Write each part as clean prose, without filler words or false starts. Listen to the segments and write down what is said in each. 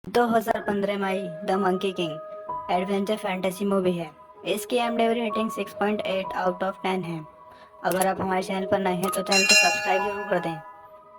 2015 में आई the monkey king adventure fantasy movie है। इसकी IMDb रेटिंग 6.8 आउट ऑफ 10 है। अगर आप हमारे चैनल पर नए हैं तो चैनल को सब्सक्राइब जरूर कर दें।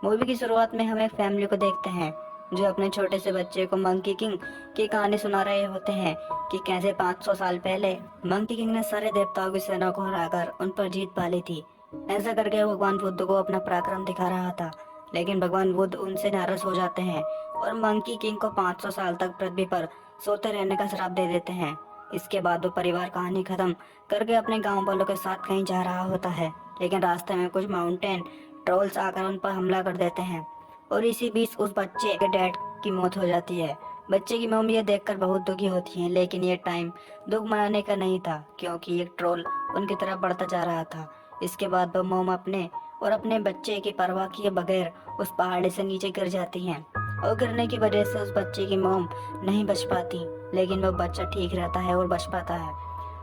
मूवी की शुरुआत में हम एक फैमिली को देखते हैं जो अपने छोटे से बच्चे को मंकी किंग की कहानी सुना रहे होते हैं कि कैसे 500 साल पहले मंकी किंग ने सारे देवताओं की सेना को हराकर उन पर जीत पा ली थी। ऐसा करके वो भगवान बुद्ध को अपना पराक्रम दिखा रहा था, लेकिन भगवान बुद्ध उनसे नाराज हो जाते हैं और मंकी किंग को 500 साल तक पृथ्वी पर सोते रहने का श्राप दे देते हैं। इसके बाद वो परिवार कहानी खत्म करके अपने गांव वालों के साथ कहीं जा रहा होता है, लेकिन रास्ते में कुछ माउंटेन ट्रोल्स आकर उन पर हमला कर देते हैं और इसी बीच उस बच्चे के डैड की मौत हो जाती है। बच्चे की मम्मी ये देखकर बहुत दुखी होती है, लेकिन ये टाइम दुख मनाने का नहीं था क्योंकि एक ट्रोल उनकी तरफ बढ़ता जा रहा था। इसके बाद वो मोम अपने बच्चे की परवाह किए बगैर उस पहाड़ी से नीचे गिर जाती हैं और गिरने की वजह से उस बच्चे की मोम नहीं बच पाती, लेकिन वो बच्चा ठीक रहता है और बच पाता है।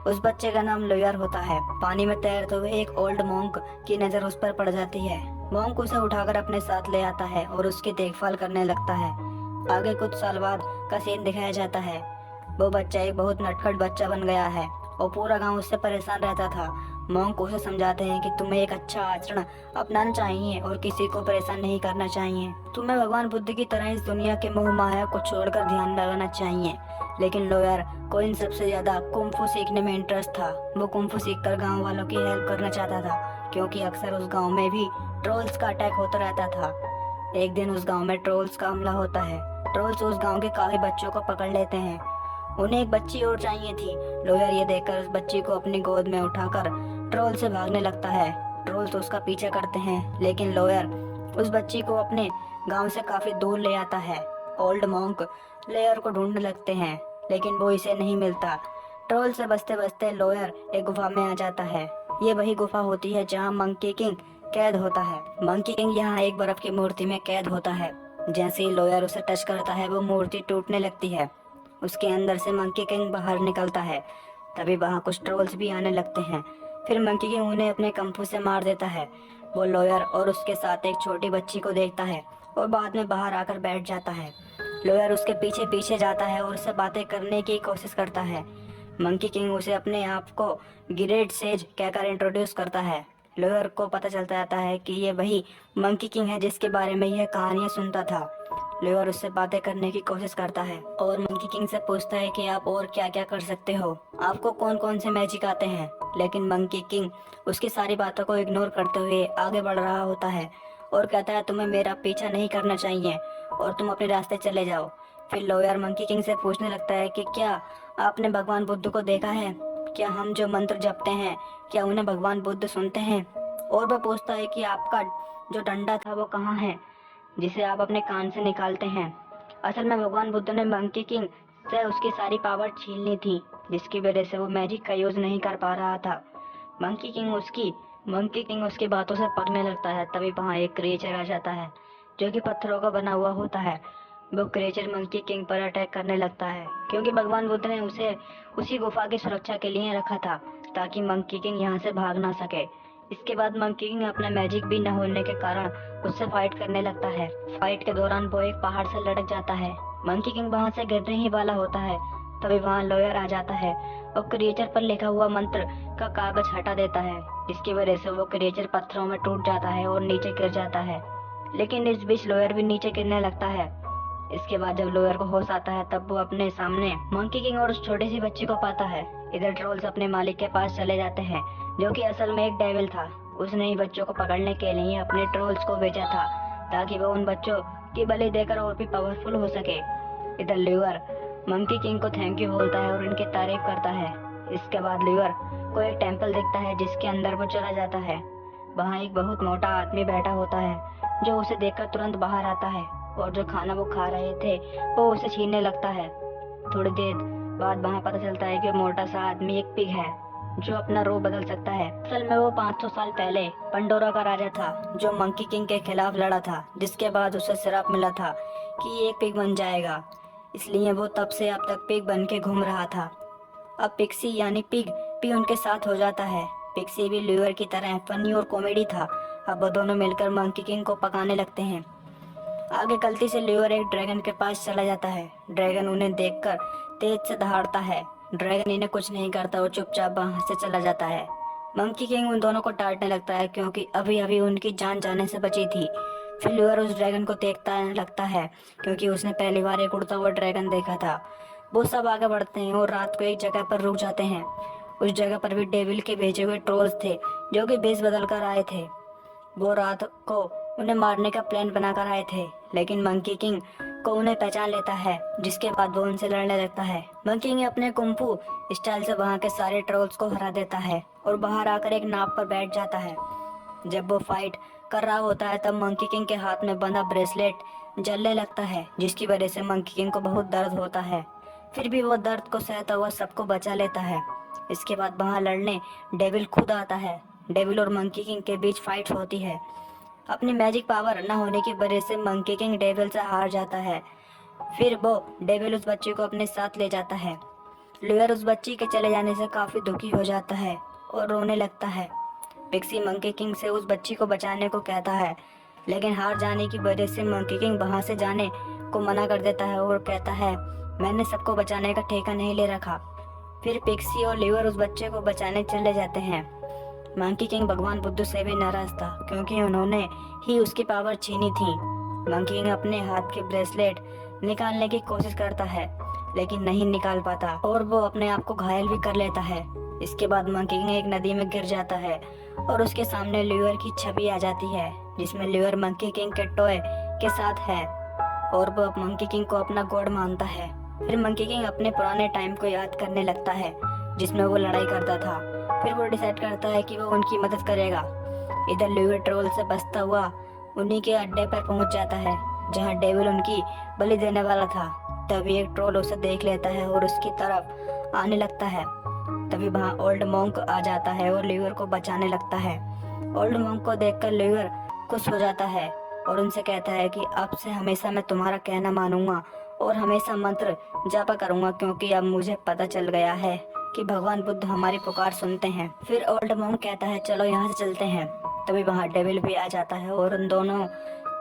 उस बच्चे का नाम लोयर होता है। पानी में तैरते हुए एक ओल्ड मोंक की नज़र उस पर पड़ जाती है। मोंक उसे उठाकर अपने साथ ले आता है और उसकी देखभाल करने लगता है। आगे कुछ साल बाद का सीन दिखाया जाता है। वो बच्चा एक बहुत नटखट बच्चा बन गया है और पूरा गांव उससे परेशान रहता था। मोंक उसे समझाते हैं कि तुम्हें एक अच्छा आचरण अपनाना चाहिए और किसी को परेशान नहीं करना चाहिए। तुम्हें भगवान बुद्ध की तरह इस दुनिया के मोह माया को छोड़कर ध्यान लगाना चाहिए। लेकिन लोयर को इन सबसे ज्यादा कुंफू सीखने में इंटरेस्ट था। वो कुंफू सीखकर गांव वालों की हेल्प करना चाहता था क्योंकि अक्सर उस गांव में भी ट्रोल्स का अटैक होता रहता था। एक दिन उस गांव में ट्रोल्स का हमला होता है। ट्रोल्स उस गांव के काफी बच्चों को पकड़ लेते हैं। उन्हें एक बच्ची और चाहिए थी। लोयर ये देखकर उस बच्ची को अपनी गोद में उठाकर ट्रोल से भागने लगता है। ट्रोल तो उसका पीछा करते हैं, लेकिन लोयर उस बच्ची को अपने गांव से काफी दूर ले आता है। ओल्ड मॉन्क लेयर को ढूंढने लगते हैं, लेकिन वो इसे नहीं मिलता। ट्रोल से बचते बचते लोयर एक गुफा में आ जाता है। ये वही गुफा होती है जहाँ मंकी किंग कैद होता है। मंकी किंग यहाँ एक बर्फ की मूर्ति में कैद होता है। जैसे ही लोयर उसे टच करता है वो मूर्ति टूटने लगती है। उसके अंदर से मंकी किंग बाहर निकलता है। तभी वहाँ कुछ ट्रोल्स भी आने लगते हैं। फिर मंकी किंग उन्हें अपने कंफू से मार देता है। वो लोयर और उसके साथ एक छोटी बच्ची को देखता है और बाद में बाहर आकर बैठ जाता है। लोयर उसके पीछे पीछे जाता है और उससे बातें करने की कोशिश करता है। मंकी किंग उसे अपने आप को ग्रेट सेज कहकर इंट्रोड्यूस करता है। लोयर को पता चलता जाता है कि ये वही मंकी किंग है जिसके बारे में यह कहानियां सुनता था। लोयर उससे बातें करने की कोशिश करता है और मंकी किंग से पूछता है कि आप और क्या क्या कर सकते हो, आपको कौन कौन से मैजिक आते हैं। लेकिन मंकी किंग उसकी सारी बातों को इग्नोर करते हुए आगे बढ़ रहा होता है और कहता है तुम्हें मेरा पीछा नहीं करना चाहिए और तुम अपने रास्ते चले जाओ। फिर लोयर मंकी किंग से पूछने लगता है कि क्या आपने भगवान बुद्ध को देखा है, क्या हम जो मंत्र जपते हैं क्या उन्हें भगवान बुद्ध सुनते हैं। और वह पूछता है कि आपका जो डंडा था वो कहाँ है जिसे आप अपने कान से निकालते हैं। असल में भगवान बुद्ध ने मंकी किंग से उसकी सारी पावर छीन ली थी, जिसकी वजह से वो मैजिक का यूज नहीं कर पा रहा था। मंकी किंग उसकी बातों से पकने लगता है। तभी वहाँ एक क्रिएचर आ जाता है जो कि पत्थरों का बना हुआ होता है। वो क्रिएचर मंकी किंग पर अटैक करने लगता है क्योंकि भगवान बुद्ध ने उसे उसी गुफा की सुरक्षा के लिए रखा था ताकि मंकी किंग यहाँ से भाग ना सके। इसके बाद मंकी किंग अपना मैजिक भी न होने के कारण उससे फाइट करने लगता है। फाइट के दौरान वो एक पहाड़ से लटक जाता है। मंकी किंग वहां से गिरने ही वाला होता है। तभी वहां लॉयर आ जाता है और क्रिएचर पर लिखा हुआ मंत्र का कागज हटा देता है, जिसकी वजह से वो क्रिएचर पत्थरों में टूट जाता है और नीचे गिर जाता है। लेकिन इस बीच लॉयर भी नीचे गिरने लगता है। इसके बाद जब लोयर को होश आता है तब वो अपने सामने मंकी किंग और उस छोटी सी बच्ची को पाता है। इधर ट्रोल्स अपने मालिक के पास चले जाते हैं जो कि असल में एक डेविल था। उसने ही बच्चों को पकड़ने के लिए अपने ट्रोल्स को भेजा था ताकि वो उन बच्चों की बलि देकर और भी पावरफुल हो सके। इधर ल्यूअर मंकी किंग को थैंक यू बोलता है और उनकी तारीफ करता है। इसके बाद ल्यूअर को एक टेंपल दिखता है जिसके अंदर वो चला जाता है। वहाँ एक बहुत मोटा आदमी बैठा होता है जो उसे देखकर तुरंत बाहर आता है और जो खाना वो खा रहे थे वो उसे छीनने लगता है। थोड़ी देर बाद वहाँ पता चलता है कि वो मोटा सा आदमी एक पिग है जो अपना रूप बदल सकता है। असल में वो 500 साल पहले पंडोरा का राजा था जो मंकी किंग के खिलाफ लड़ा था, जिसके बाद उसे श्राप मिला था कि ये एक पिग बन जाएगा। इसलिए वो तब से अब तक पिग बन के घूम रहा था। अब पिक्सी यानी पिग भी उनके साथ हो जाता है। पिक्सी भी ल्यूअर की तरह फनी और कॉमेडी था। अब वो दोनों मिलकर मंकी किंग को पकाने लगते हैं। आगे गलती से ल्यूअर एक ड्रैगन के पास चला जाता है। ड्रैगन उन्हें देखकर तेज से दहाड़ता है। ड्रैगन इन्हें कुछ नहीं करता और चुपचाप वहां से चला जाता है। मंकी किंग उन दोनों को डांटने लगता है क्योंकि अभी अभी उनकी जान जाने से बची थी। फिर ल्यूअर उस ड्रैगन को देखता लगता है क्योंकि उसने पहली बार एक उड़ता हुआ ड्रैगन देखा था। वो सब आगे बढ़ते हैं और रात को एक जगह पर रुक जाते हैं। उस जगह पर भी डेविल के भेजे हुए ट्रोल्स थे जो कि भेष बदल कर आए थे। वो रात को उन्हें मारने का प्लान बनाकर आए थे, लेकिन मंकी किंग को उन्हें पहचान लेता है, जिसके बाद वो उनसे लड़ने लगता है। मंकी किंग अपने कुंफू स्टाइल से वहां के सारे ट्रोल्स को हरा देता है और बाहर आकर एक नाव पर बैठ जाता है। जब वो फाइट कर रहा होता है तब मंकी किंग के हाथ में बंधा ब्रेसलेट जलने लगता है, जिसकी वजह से मंकी किंग को बहुत दर्द होता है। फिर भी वो दर्द को सहता हुआ सबको बचा लेता है। इसके बाद वहां लड़ने डेविल खुद आता है। डेविल और मंकी किंग के बीच फाइट होती है। अपनी मैजिक पावर न होने की वजह से मंकी किंग डेविल से हार जाता है। फिर वो डेविल उस बच्चे को अपने साथ ले जाता है। ल्यूअर उस बच्ची के चले जाने से काफी दुखी हो जाता है और रोने लगता है। पिक्सी मंकी किंग से उस बच्ची को बचाने को कहता है, लेकिन हार जाने की वजह से मंकी किंग वहां से जाने को मना कर देता है और कहता है, मैंने सबको बचाने का ठेका नहीं ले रखा। फिर पिक्सी और ल्यूअर उस बच्चे को बचाने चले जाते हैं। मंकी किंग भगवान बुद्ध से भी नाराज था क्योंकि उन्होंने ही उसकी पावर छीनी थी। मंकी किंग अपने हाथ के ब्रेसलेट निकालने की कोशिश करता है, लेकिन नहीं निकाल पाता और वो अपने आप को घायल भी कर लेता है। इसके बाद मंकी किंग एक नदी में गिर जाता है और उसके सामने ल्यूअर की छवि आ जाती है, जिसमें ल्यूअर मंकी किंग के टॉय के साथ है और वो मंकी किंग को अपना गॉड मानता है। फिर मंकी किंग अपने पुराने टाइम को याद करने लगता है जिसमें वो लड़ाई करता था। फिर वो डिसाइड करता है कि वो उनकी मदद करेगा। इधर ल्यूअर ट्रोल से बचता हुआ उन्हीं के अड्डे पर पहुंच जाता है जहां डेविल उनकी बलि देने वाला था। तभी एक ट्रोल उसे देख लेता है और उसकी तरफ आने लगता है। तभी वहां ओल्ड मॉन्क आ जाता है और ल्यूअर को बचाने लगता है। ओल्ड मॉन्क को देखकर ल्यूअर खुश हो जाता है और उनसे कहता है कि अब से हमेशा मैं तुम्हारा कहना मानूंगा और हमेशा मंत्र जापा करूंगा, क्योंकि अब मुझे पता चल गया है कि भगवान बुद्ध हमारी पुकार सुनते हैं। फिर ओल्ड मॉन्क कहता है, चलो यहाँ से चलते हैं। तभी वहाँ डेविल भी आ जाता है और उन दोनों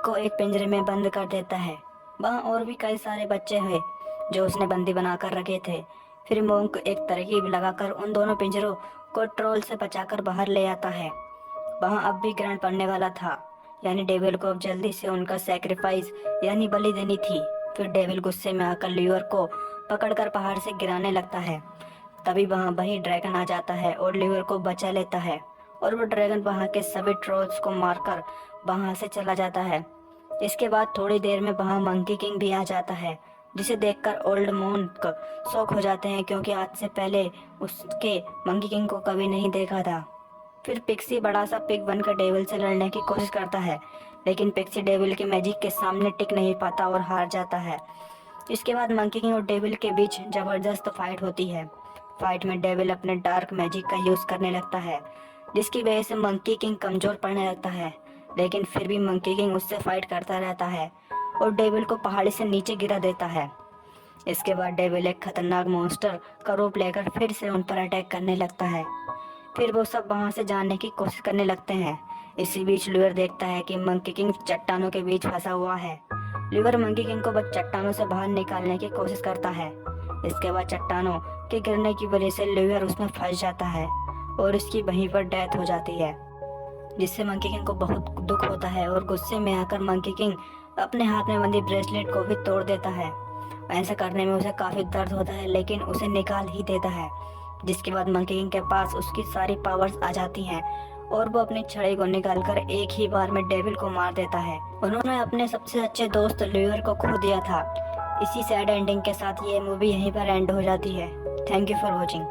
को एक पिंजरे में बंद कर देता है। वहाँ और भी कई सारे बच्चे हैं जो उसने बंदी बनाकर रखे थे। फिर मॉन्क एक तरकीब लगाकर उन दोनों पिंजरों को ट्रोल से बचाकर बाहर ले आता है। वहाँ अब भी ग्रहण पड़ने वाला था, यानी डेविल को अब जल्दी से उनका सैक्रिफाइस यानी बलि देनी थी। फिर डेविल गुस्से में आकर ल्यूअर को पकड़कर पहाड़ से गिराने लगता है। तभी वहाँ वही ड्रैगन आ जाता है और ल्यूअर को बचा लेता है और वो ड्रैगन वहाँ के सभी ट्रोल्स को मारकर वहाँ से चला जाता है। इसके बाद थोड़ी देर में वहाँ मंकी किंग भी आ जाता है, जिसे देखकर ओल्ड मॉन्क शॉक हो जाते हैं क्योंकि आज से पहले उसके मंकी किंग को कभी नहीं देखा था। फिर पिक्सी बड़ा सा पिग बनकर डेविल से लड़ने की कोशिश करता है, लेकिन पिक्सी डेविल के मैजिक के सामने टिक नहीं पाता और हार जाता है। इसके बाद मंकी किंग और डेविल के बीच जबरदस्त फाइट होती है। फाइट में डेविल अपने डार्क मैजिक का यूज करने लगता है, जिसकी वजह से मंकी किंग कमजोर पड़ने लगता है, लेकिन फिर भी मंकी किंग उससे फाइट करता रहता है और डेविल को पहाड़ी से नीचे गिरा देता है। इसके बाद डेविल एक खतरनाक मॉन्स्टर का रूप लेकर फिर से उन पर अटैक करने लगता है। फिर वो सब वहां से जाने की कोशिश करने लगते हैं। इसी बीच ल्यूअर देखता है कि मंकी किंग चट्टानों के बीच फंसा हुआ है। ल्यूअर मंकी किंग को बस चट्टानों से बाहर निकालने की कोशिश करता है। इसके बाद चट्टानों के गिरने की वजह से ल्यूअर उसमें फंस जाता है और उसकी वहीं पर डेथ हो जाती है, जिससे मंकी किंग को बहुत दुख होता है और गुस्से में आकर मंकी किंग अपने हाथ में बंधी ब्रेसलेट को भी तोड़ देता है। ऐसा करने में उसे काफी दर्द होता है, लेकिन उसे निकाल ही देता है। जिसके बाद मंकी किंग के पास उसकी सारी पावर्स आ जाती हैं और वो अपनी छड़ी को निकालकर एक ही बार में डेविल को मार देता है। उन्होंने अपने सबसे अच्छे दोस्त ल्यूअर को खो दिया था। इसी सैड एंडिंग के साथ ये मूवी यहीं पर एंड हो जाती है। Thank you for watching.